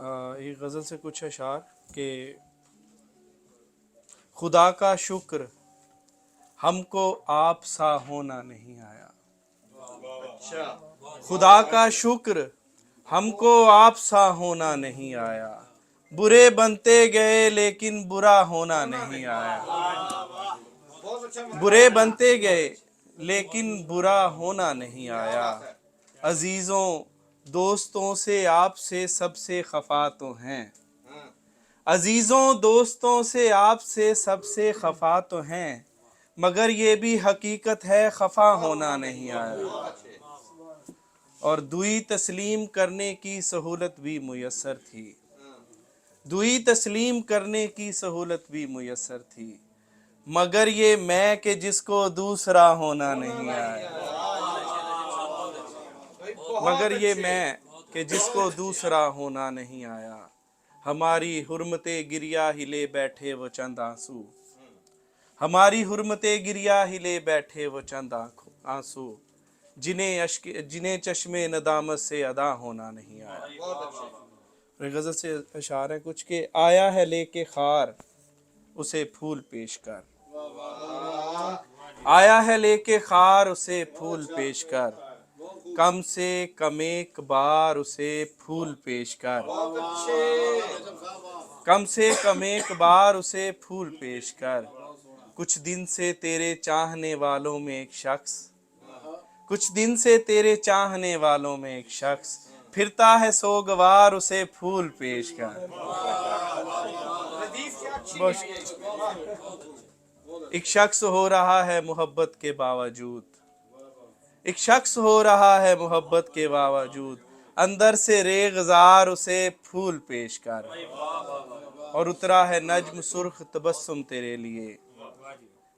ایک غزل سے کچھ اشعار کہ خدا کا شکر ہم کو آپ سا ہونا نہیں آیا، خدا کا شکر ہم کو آپ سا ہونا نہیں آیا، برے بنتے گئے لیکن برا ہونا نہیں آیا، برے بنتے گئے لیکن برا ہونا نہیں آیا، عزیزوں دوستوں سے آپ سے سب سے خفا تو ہیں، عزیزوں دوستوں سے آپ سے سب سے خفا تو ہیں، مگر یہ بھی حقیقت ہے خفا ہونا نہیں آیا، اور دوئی تسلیم کرنے کی سہولت بھی میسر تھی، دوئی تسلیم کرنے کی سہولت بھی میسر تھی، مگر یہ میں کہ جس کو دوسرا ہونا نہیں آیا، مگر یہ میں کہ جس کو دوسرا ہونا نہیں آیا، ہماری حرمت گریہ ہی لے بیٹھے وہ چند آنسو، ہماری حرمت گریہ ہی لے بیٹھے وہ چند آنسو، جنہیں چشم ندامت سے ادا ہونا نہیں آیا۔ غزل سے اشعار ہیں کچھ کہ آیا ہے لے کے خار اسے پھول پیش کر، آیا ہے لے کے خار اسے پھول پیش کر، کم سے کم ایک بار اسے پھول پیش کر، کم سے کم ایک بار اسے پھول پیش کر، کچھ دن سے تیرے چاہنے والوں میں ایک شخص، کچھ دن سے تیرے چاہنے والوں میں ایک شخص پھرتا ہے سوگوار اسے پھول پیش کر، ایک شخص ہو رہا ہے محبت کے باوجود، ایک شخص ہو رہا ہے محبت کے باوجود، اندر سے ریغزار اسے پھول پیش کر، اور اترا ہے نجم سرخ تبسم تیرے لیے،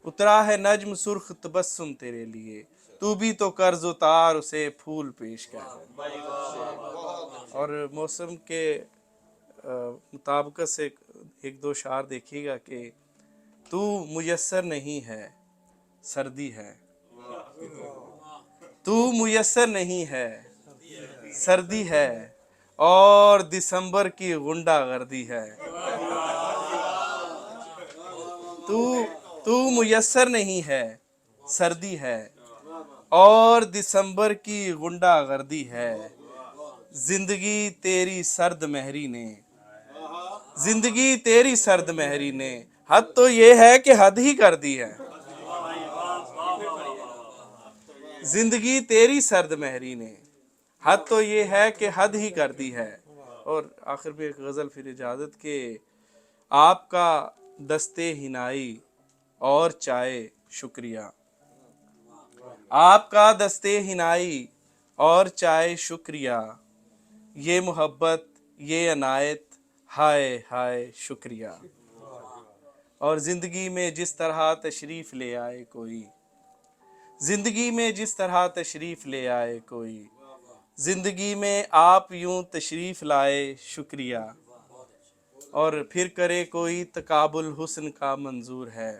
اترا ہے نجم سرخ تبسم تیرے لیے، تو بھی تو قرض اتار اسے پھول پیش کر۔ اور موسم کے مطابقت سے ایک دو شعر دیکھیے گا کہ تو میسر نہیں ہے سردی ہے، تو میسر نہیں ہے سردی ہے، اور دسمبر کی غنڈہ گردی ہے، تو میسر نہیں ہے سردی ہے، اور دسمبر کی غنڈہ گردی ہے، زندگی تیری سرد مہری نے، زندگی تیری سرد مہری نے حد تو یہ ہے کہ حد ہی کر دی ہے، زندگی تیری سرد مہری نے حد تو یہ ہے کہ حد ہی کر دی ہے۔ اور آخر میں ایک غزل پھر اجازت کہ آپ کا دستے ہنائی اور چائے شکریہ، آپ کا دستے ہنائی اور چائے شکریہ، یہ محبت یہ عنایت ہائے ہائے شکریہ، اور زندگی میں جس طرح تشریف لے آئے کوئی، زندگی میں جس طرح تشریف لے آئے کوئی، زندگی میں آپ یوں تشریف لائے شکریہ، اور پھر کرے کوئی تقابل حسن کا منظور ہے،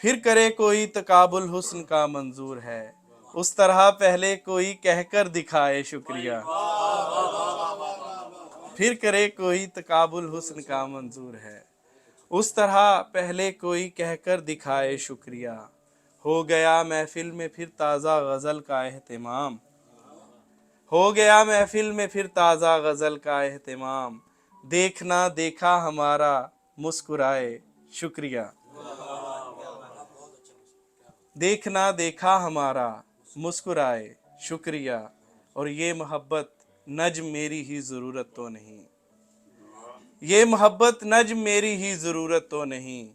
پھر کرے کوئی تقابل حسن کا منظور ہے، اس طرح پہلے کوئی کہہ کر دکھائے شکریہ، پھر کرے کوئی تقابل حسن کا منظور ہے، اس طرح پہلے کوئی کہہ کر دکھائے شکریہ، ہو گیا محفل میں پھر تازہ غزل کا اہتمام، ہو گیا محفل میں پھر تازہ غزل کا اہتمام، دیکھنا دیکھا ہمارا مسکرائے شکریہ، دیکھنا دیکھا ہمارا مسکرائے شکریہ، اور یہ محبت نجم میری ہی ضرورت تو نہیں، یہ محبت نجم میری ہی ضرورت تو نہیں،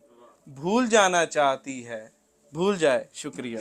بھول جانا چاہتی ہے بھول جائے شکریہ۔